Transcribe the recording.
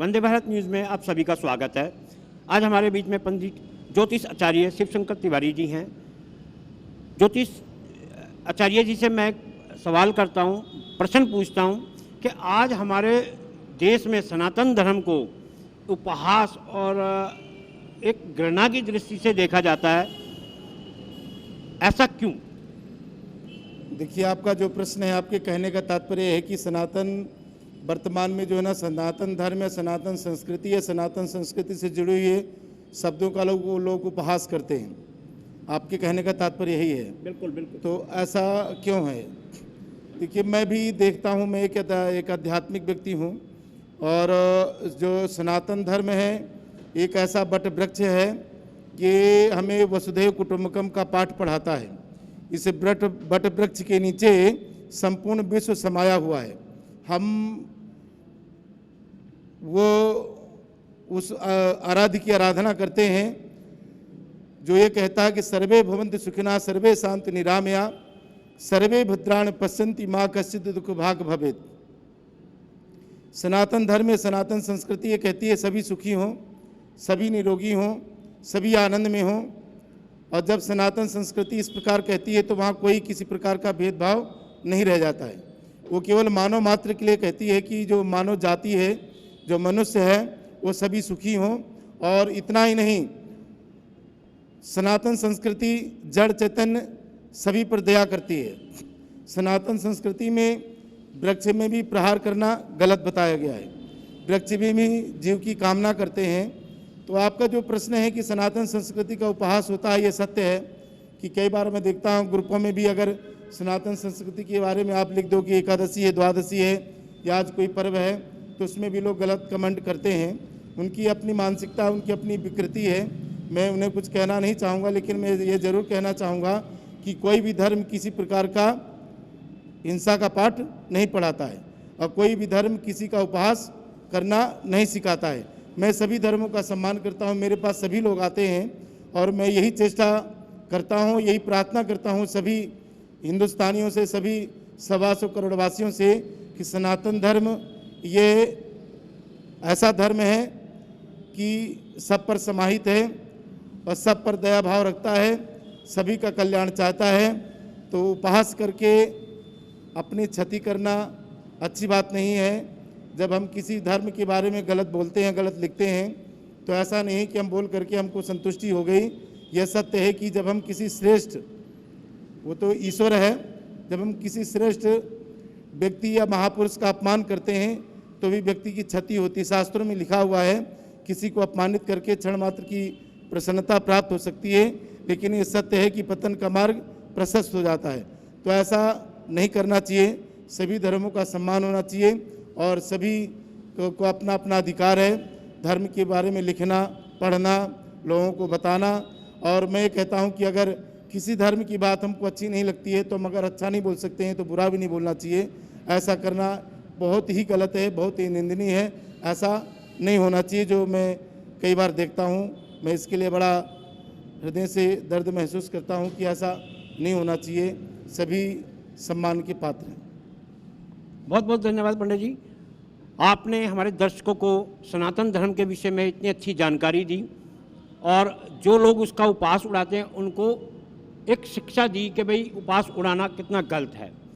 Vande Bharat news में आप सभी का स्वागत है। आज हमारे बीच में पंडित ज्योतिष आचार्य शिवशंकर तिवारी जी हैं। ज्योतिष आचार्य जी से मैं सवाल करता हूं, प्रश्न पूछता हूं कि आज हमारे देश में सनातन धर्म को उपहास और एक घृणा की दृष्टि से देखा जाता है, ऐसा क्यों? देखिए, आपका जो प्रश्न है, आपके कहने का तात्पर्य है कि सनातन वर्तमान में जो है ना, सनातन धर्म है, सनातन संस्कृति है, सनातन संस्कृति से जुड़े हुए शब्दों का लोग उपहास करते हैं। आपके कहने का तात्पर्य यही है? बिल्कुल बिल्कुल। तो ऐसा क्यों है? देखिए, मैं भी देखता हूँ, मैं एक आध्यात्मिक व्यक्ति हूँ और जो सनातन धर्म है एक ऐसा बट वृक्ष है कि हमें वसुधैव कुटुंबकम का पाठ पढ़ाता है। इस बट वृक्ष के नीचे संपूर्ण विश्व समाया हुआ है। हम वो उस आराध्य की आराधना करते हैं जो ये कहता है कि सर्वे भवन्ति सुखिनः सर्वे शान्ति निरामया सर्वे भद्राणि पश्यन्ति मा कश्चित् दुःख भाग् भवेत्। सनातन धर्म में सनातन संस्कृति ये कहती है सभी सुखी हों, सभी निरोगी हों, सभी आनंद में हों। और जब सनातन संस्कृति इस प्रकार कहती है तो वहाँ कोई किसी प्रकार का भेदभाव नहीं रह जाता है। वो केवल मानव मात्र के लिए कहती है कि जो मानव जाति है, जो मनुष्य है, वो सभी सुखी हों। और इतना ही नहीं, सनातन संस्कृति जड़ चैतन्य सभी पर दया करती है। सनातन संस्कृति में वृक्ष में भी प्रहार करना गलत बताया गया है। वृक्ष में भी जीव की कामना करते हैं। तो आपका जो प्रश्न है कि सनातन संस्कृति का उपहास होता है, ये सत्य है कि कई बार मैं देखता हूँ ग्रुपों में भी अगर सनातन संस्कृति के बारे में आप लिख दो कि एकादशी है, द्वादशी है या आज कोई पर्व है, तो उसमें भी लोग गलत कमेंट करते हैं। उनकी अपनी मानसिकता, उनकी अपनी विकृति है। मैं उन्हें कुछ कहना नहीं चाहूँगा, लेकिन मैं ये ज़रूर कहना चाहूँगा कि कोई भी धर्म किसी प्रकार का हिंसा का पाठ नहीं पढ़ाता है और कोई भी धर्म किसी का उपहास करना नहीं सिखाता है। मैं सभी धर्मों का सम्मान करता हूँ। मेरे पास सभी लोग आते हैं और मैं यही चेष्टा करता हूँ, यही प्रार्थना करता हूँ सभी हिंदुस्तानियों से, सभी 125 करोड़ वासियों से कि सनातन धर्म ये ऐसा धर्म है कि सब पर समाहित है और सब पर दया भाव रखता है, सभी का कल्याण चाहता है। तो उपहास करके अपनी क्षति करना अच्छी बात नहीं है। जब हम किसी धर्म के बारे में गलत बोलते हैं, गलत लिखते हैं, तो ऐसा नहीं कि हम बोल करके हमको संतुष्टि हो गई। यह सत्य है कि जब हम किसी श्रेष्ठ, वो तो ईश्वर है, जब हम किसी श्रेष्ठ व्यक्ति या महापुरुष का अपमान करते हैं तो भी व्यक्ति की क्षति होती। शास्त्रों में लिखा हुआ है किसी को अपमानित करके क्षण मात्र की प्रसन्नता प्राप्त हो सकती है, लेकिन ये सत्य है कि पतन का मार्ग प्रशस्त हो जाता है। तो ऐसा नहीं करना चाहिए। सभी धर्मों का सम्मान होना चाहिए और सभी को अपना अपना अधिकार है धर्म के बारे में लिखना, पढ़ना, लोगों को बताना। और मैं कहता हूँ कि अगर किसी धर्म की बात हमको अच्छी नहीं लगती है तो हम अगर अच्छा नहीं बोल सकते हैं तो बुरा भी नहीं बोलना चाहिए। ऐसा करना बहुत ही गलत है, बहुत ही निंदनीय है। ऐसा नहीं होना चाहिए जो मैं कई बार देखता हूँ। मैं इसके लिए बड़ा हृदय से दर्द महसूस करता हूँ कि ऐसा नहीं होना चाहिए। सभी सम्मान के पात्र हैं। बहुत बहुत धन्यवाद पंडित जी, आपने हमारे दर्शकों को सनातन धर्म के विषय में इतनी अच्छी जानकारी दी और जो लोग उसका उपहास उड़ाते हैं उनको एक शिक्षा दी कि भाई उपहास उड़ाना कितना गलत है।